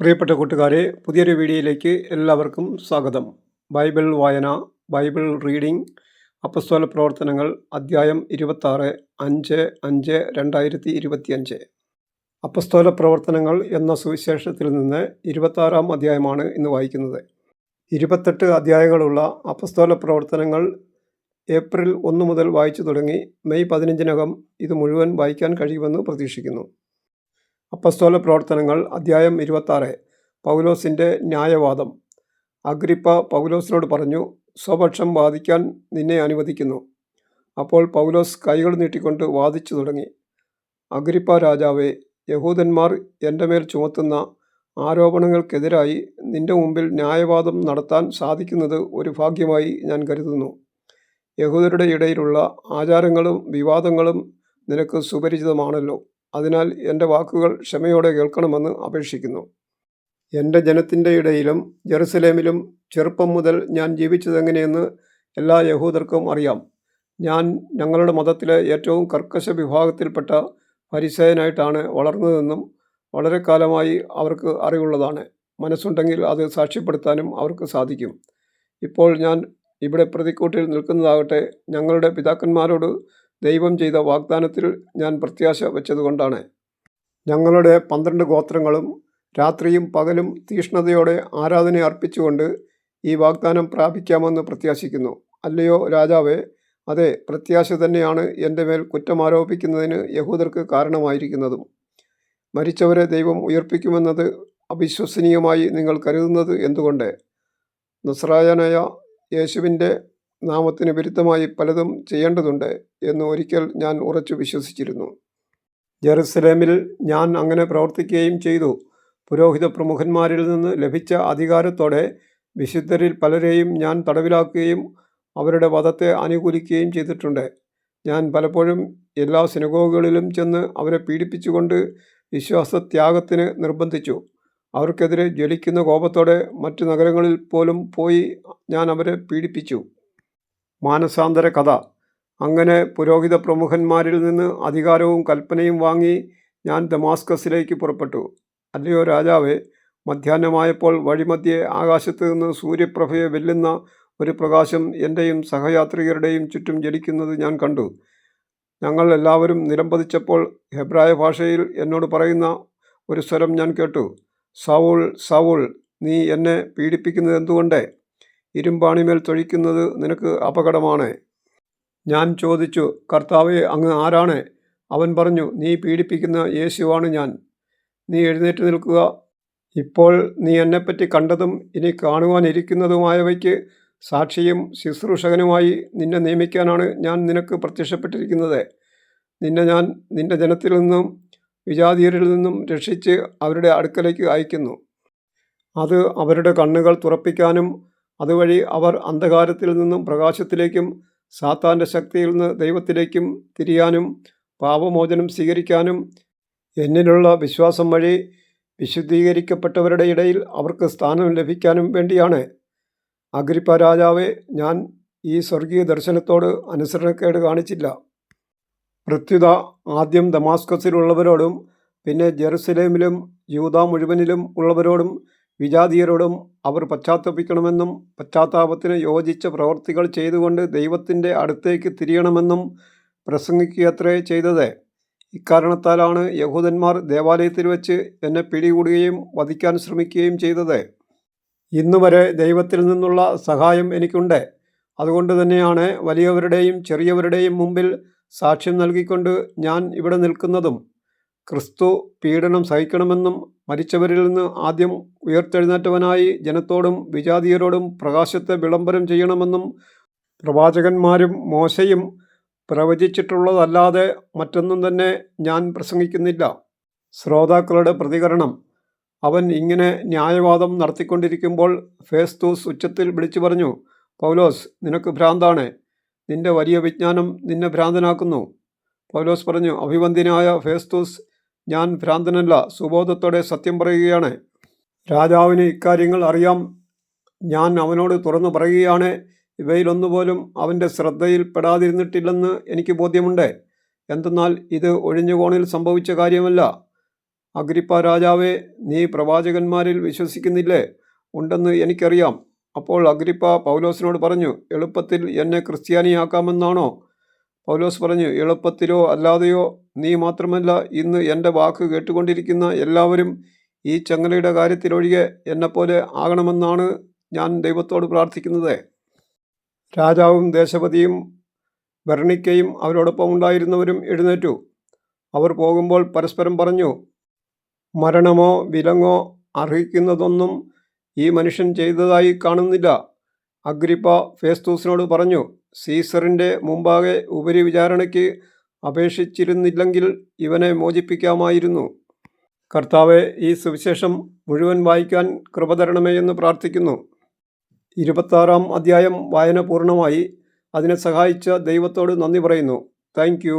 പ്രിയപ്പെട്ട കൂട്ടുകാരെ, പുതിയൊരു വീഡിയോയിലേക്ക് എല്ലാവർക്കും സ്വാഗതം. ബൈബിൾ വായന, ബൈബിൾ റീഡിംഗ്, അപ്പസ്തോല പ്രവർത്തനങ്ങൾ, അധ്യായം 26, 5/5/2025. അപ്പസ്തോല പ്രവർത്തനങ്ങൾ എന്ന സുവിശേഷത്തിൽ നിന്ന് 26-ാം അധ്യായമാണ് ഇന്ന് വായിക്കുന്നത്. 28 അധ്യായങ്ങളുള്ള അപ്പസ്തോല പ്രവർത്തനങ്ങൾ ഏപ്രിൽ 1 മുതൽ വായിച്ചു തുടങ്ങി മെയ് 15-നകം ഇത് മുഴുവൻ വായിക്കാൻ കഴിയുമെന്ന് പ്രതീക്ഷിക്കുന്നു. അപ്പസ്തോല പ്രവർത്തനങ്ങൾ അധ്യായം 26. പൗലോസിൻ്റെ ന്യായവാദം. അഗ്രിപ്പ പൗലോസിനോട് പറഞ്ഞു, സ്വപക്ഷം വാദിക്കാൻ നിന്നെ അനുവദിക്കുന്നു. അപ്പോൾ പൗലോസ് കൈകൾ നീട്ടിക്കൊണ്ട് വാദിച്ചു തുടങ്ങി. അഗ്രിപ്പ രാജാവേ, യഹൂദന്മാർ എൻ്റെ മേൽ ചുമത്തുന്ന ആരോപണങ്ങൾക്കെതിരായി നിന്റെ മുമ്പിൽ ന്യായവാദം നടത്താൻ സാധിക്കുന്നത് ഒരു ഭാഗ്യമായി ഞാൻ കരുതുന്നു. യഹൂദരുടെ ഇടയിലുള്ള ആചാരങ്ങളും വിവാദങ്ങളും നിനക്ക് സുപരിചിതമാണല്ലോ. അതിനാൽ എൻ്റെ വാക്കുകൾ ക്ഷമയോടെ കേൾക്കണമെന്ന് അപേക്ഷിക്കുന്നു. എൻ്റെ ജനത്തിൻ്റെ ഇടയിലും ജെറുസലേമിലും ചെറുപ്പം മുതൽ ഞാൻ ജീവിച്ചതെങ്ങനെയെന്ന് എല്ലാ യഹൂദർക്കും അറിയാം. ഞാൻ ഞങ്ങളുടെ മതത്തിലെ ഏറ്റവും കർക്കശ വിഭാഗത്തിൽപ്പെട്ട ഫരിസേയനായിട്ടാണ് വളർന്നതെന്നും വളരെ കാലമായി അവർക്ക് അറിവുള്ളതാണ്. മനസ്സുണ്ടെങ്കിൽ അത് സാക്ഷ്യപ്പെടുത്താനും അവർക്ക് സാധിക്കും. ഇപ്പോൾ ഞാൻ ഇവിടെ പ്രതിക്കൂട്ടിൽ നിൽക്കുന്നതാകട്ടെ ഞങ്ങളുടെ പിതാക്കന്മാരോട് ദൈവം ചെയ്ത വാഗ്ദാനത്തിൽ ഞാൻ പ്രത്യാശ വെച്ചതുകൊണ്ടാണ്. ഞങ്ങളുടെ 12 ഗോത്രങ്ങളും രാത്രിയും പകലും തീഷ്ണതയോടെ ആരാധന അർപ്പിച്ചുകൊണ്ട് ഈ വാഗ്ദാനം പ്രാപിക്കാമെന്ന് പ്രത്യാശിക്കുന്നു. അല്ലയോ രാജാവേ, അതെ, പ്രത്യാശ തന്നെയാണ് എൻ്റെ മേൽ കുറ്റമാരോപിക്കുന്നതിന് യഹൂദർക്ക് കാരണമായിരിക്കുന്നതും. മരിച്ചവരെ ദൈവം ഉയർപ്പിക്കുമെന്നത് അവിശ്വസനീയമായി നിങ്ങൾ കരുതുന്നത് എന്തുകൊണ്ട്? നസ്രായനായ യേശുവിൻ്റെ നാമത്തിന് വിരുദ്ധമായി പലതും ചെയ്യേണ്ടതുണ്ട് എന്ന് ഒരിക്കൽ ഞാൻ ഉറച്ചു വിശ്വസിച്ചിരുന്നു. ജെറുസലേമിൽ ഞാൻ അങ്ങനെ പ്രവർത്തിക്കുകയും ചെയ്തു. പുരോഹിത പ്രമുഖന്മാരിൽ നിന്ന് ലഭിച്ച അധികാരത്തോടെ വിശുദ്ധരിൽ പലരെയും ഞാൻ തടവിലാക്കുകയും അവരുടെ വധത്തെ അനുകൂലിക്കുകയും ചെയ്തിട്ടുണ്ട്. ഞാൻ പലപ്പോഴും എല്ലാ സിനഗോഗുകളിലും ചെന്ന് അവരെ പീഡിപ്പിച്ചുകൊണ്ട് വിശ്വാസത്യാഗത്തിന് നിർബന്ധിച്ചു. അവർക്കെതിരെ ജ്വലിക്കുന്ന കോപത്തോടെ മറ്റു നഗരങ്ങളിൽ പോലും പോയി ഞാൻ അവരെ പീഡിപ്പിച്ചു. മാനസാന്തര കഥ. അങ്ങനെ പുരോഹിത പ്രമുഖന്മാരിൽ നിന്ന് അധികാരവും കൽപ്പനയും വാങ്ങി ഞാൻ ദമാസ്കസിലേക്ക് പുറപ്പെട്ടു. അല്ലയോ രാജാവേ, മധ്യാഹ്നമായപ്പോൾ വഴിമധ്യേ ആകാശത്ത് നിന്ന് സൂര്യപ്രഭയെ വെല്ലുന്ന ഒരു പ്രകാശം എൻ്റെയും സഹയാത്രികരുടെയും ചുറ്റും ജ്വലിക്കുന്നത് ഞാൻ കണ്ടു. ഞങ്ങൾ എല്ലാവരും നിലംപതിച്ചപ്പോൾ ഹെബ്രായ ഭാഷയിൽ എന്നോട് പറയുന്ന ഒരു സ്വരം ഞാൻ കേട്ടു. സൗൾ, സൗൾ, നീ എന്നെ പീഡിപ്പിക്കുന്നത് എന്തുകൊണ്ട്? ഇരുമ്പാണിമേൽ തൊഴിക്കുന്നത് നിനക്ക് അപകടമാണ്. ഞാൻ ചോദിച്ചു, കർത്താവേ, അങ്ങ് ആരാണ്? അവൻ പറഞ്ഞു, നീ പീഡിപ്പിക്കുന്ന യേശുവാണ് ഞാൻ. നീ എഴുന്നേറ്റ് നിൽക്കുക. ഇപ്പോൾ നീ എന്നെപ്പറ്റി കണ്ടതും ഇനി കാണുവാനിരിക്കുന്നതുമായവയ്ക്ക് സാക്ഷിയും ശുശ്രൂഷകനുമായി നിന്നെ നിയമിക്കാനാണ് ഞാൻ നിനക്ക് പ്രത്യക്ഷപ്പെട്ടിരിക്കുന്നത്. നിന്നെ ഞാൻ നിന്റെ ജനത്തിൽ നിന്നും വിജാതീയരിൽ നിന്നും രക്ഷിച്ച് അവരുടെ അടുക്കലേക്ക് അയക്കുന്നു. അത് അവരുടെ കണ്ണുകൾ തുറപ്പിക്കാനും അതുവഴി അവർ അന്ധകാരത്തിൽ നിന്നും പ്രകാശത്തിലേക്കും സാത്താൻ്റെ ശക്തിയിൽ നിന്ന് ദൈവത്തിലേക്കും തിരിയാനും പാപമോചനം സ്വീകരിക്കാനും എന്നിലുള്ള വിശ്വാസം വഴി വിശുദ്ധീകരിക്കപ്പെട്ടവരുടെ ഇടയിൽ അവർക്ക് സ്ഥാനം ലഭിക്കാനും വേണ്ടിയാണ്. അഗ്രിപ്പ രാജാവേ, ഞാൻ ഈ സ്വർഗീയ ദർശനത്തോട് അനുസരണക്കേട് കാണിച്ചില്ല. പ്രത്യുത ആദ്യം ദമാസ്കസിലുള്ളവരോടും പിന്നെ ജെറുസലേമിലും യൂദ മുഴുവനിലും ഉള്ളവരോടും വിജാതീയരോടും അവർ പശ്ചാത്തപിക്കണമെന്നും പശ്ചാത്താപത്തിന് യോജിച്ച പ്രവർത്തികൾ ചെയ്തുകൊണ്ട് ദൈവത്തിൻ്റെ അടുത്തേക്ക് തിരിയണമെന്നും പ്രസംഗിക്കുകയത്രേ ചെയ്തത്. ഇക്കാരണത്താലാണ് യഹൂദന്മാർ ദേവാലയത്തിൽ വെച്ച് എന്നെ പിടികൂടുകയും വധിക്കാൻ ശ്രമിക്കുകയും ചെയ്തത്. ഇന്നുവരെ ദൈവത്തിൽ നിന്നുള്ള സഹായം എനിക്കുണ്ട്. അതുകൊണ്ട് തന്നെയാണ് വലിയവരുടെയും ചെറിയവരുടെയും മുമ്പിൽ സാക്ഷ്യം നൽകിക്കൊണ്ട് ഞാൻ ഇവിടെ നിൽക്കുന്നതും. ക്രിസ്തു പീഡനം സഹിക്കണമെന്നും മരിച്ചവരിൽ നിന്ന് ആദ്യം ഉയർത്തെഴുന്നേറ്റവനായി ജനത്തോടും വിജാതീയരോടും പ്രകാശത്തെ വിളംബരം ചെയ്യണമെന്നും പ്രവാചകന്മാരും മോശയും പ്രവചിച്ചിട്ടുള്ളതല്ലാതെ മറ്റൊന്നും തന്നെ ഞാൻ പ്രസംഗിക്കുന്നില്ല. ശ്രോതാക്കളുടെ പ്രതികരണം. അവൻ ഇങ്ങനെ ന്യായവാദം നടത്തിക്കൊണ്ടിരിക്കുമ്പോൾ ഫേസ്തൂസ് ഉച്ചത്തിൽ വിളിച്ചു പറഞ്ഞു, പൗലോസ്, നിനക്ക് ഭ്രാന്താണ്. നിന്റെ വലിയ വിജ്ഞാനം നിന്നെ ഭ്രാന്തനാക്കുന്നു. പൗലോസ് പറഞ്ഞു, അഭിവന്ദ്യനായ ഫേസ്തൂസ്, ഞാൻ ഭ്രാന്തനല്ല, സുബോധത്തോടെ സത്യം പറയുകയാണ്. രാജാവിന് ഇക്കാര്യങ്ങൾ അറിയാം. ഞാൻ അവനോട് തുറന്നു പറയുകയാണ്. ഇവയിലൊന്നുപോലും അവൻ്റെ ശ്രദ്ധയിൽപ്പെടാതിരുന്നിട്ടില്ലെന്ന് എനിക്ക് ബോധ്യമുണ്ട്. എന്തെന്നാൽ ഇത് ഒഴിഞ്ഞുകോണിൽ സംഭവിച്ച കാര്യമല്ല. അഗ്രിപ്പ രാജാവേ, നീ പ്രവാചകന്മാരിൽ വിശ്വസിക്കുന്നില്ലേ? ഉണ്ടെന്ന് എനിക്കറിയാം. അപ്പോൾ അഗ്രിപ്പ പൗലോസിനോട് പറഞ്ഞു, എളുപ്പത്തിൽ എന്നെ ക്രിസ്ത്യാനിയാക്കാമെന്നാണോ? പൗലോസ് പറഞ്ഞു, എളുപ്പത്തിലോ അല്ലാതെയോ നീ മാത്രമല്ല, ഇന്ന് എൻ്റെ വാക്ക് കേട്ടുകൊണ്ടിരിക്കുന്ന എല്ലാവരും ഈ ചങ്ങലയുടെ കാര്യത്തിലൊഴികെ എന്നെപ്പോലെ ആകണമെന്നാണ് ഞാൻ ദൈവത്തോട് പ്രാർത്ഥിക്കുന്നത്. രാജാവും ദേശപതിയും ബെർണിക്കയും അവരോടൊപ്പം ഉണ്ടായിരുന്നവരും എഴുന്നേറ്റു. അവർ പോകുമ്പോൾ പരസ്പരം പറഞ്ഞു, മരണമോ വിലങ്ങോ അർഹിക്കുന്നതൊന്നും ഈ മനുഷ്യൻ ചെയ്തതായി കാണുന്നില്ല. അഗ്രിപ്പ ഫേസ്തൂസിനോട് പറഞ്ഞു, സീസറിൻ്റെ മുമ്പാകെ ഉപരിവിചാരണയ്ക്ക് അപേക്ഷിച്ചിരുന്നില്ലെങ്കിൽ ഇവനെ മോചിപ്പിക്കാമായിരുന്നു. കർത്താവെ, ഈ സുവിശേഷം മുഴുവൻ വായിക്കാൻ കൃപ തരണമേ എന്ന് പ്രാർത്ഥിക്കുന്നു. 26-ാം അധ്യായം വായന പൂർണ്ണമായി. അതിനെ സഹായിച്ച ദൈവത്തോട് നന്ദി പറയുന്നു. Thank you.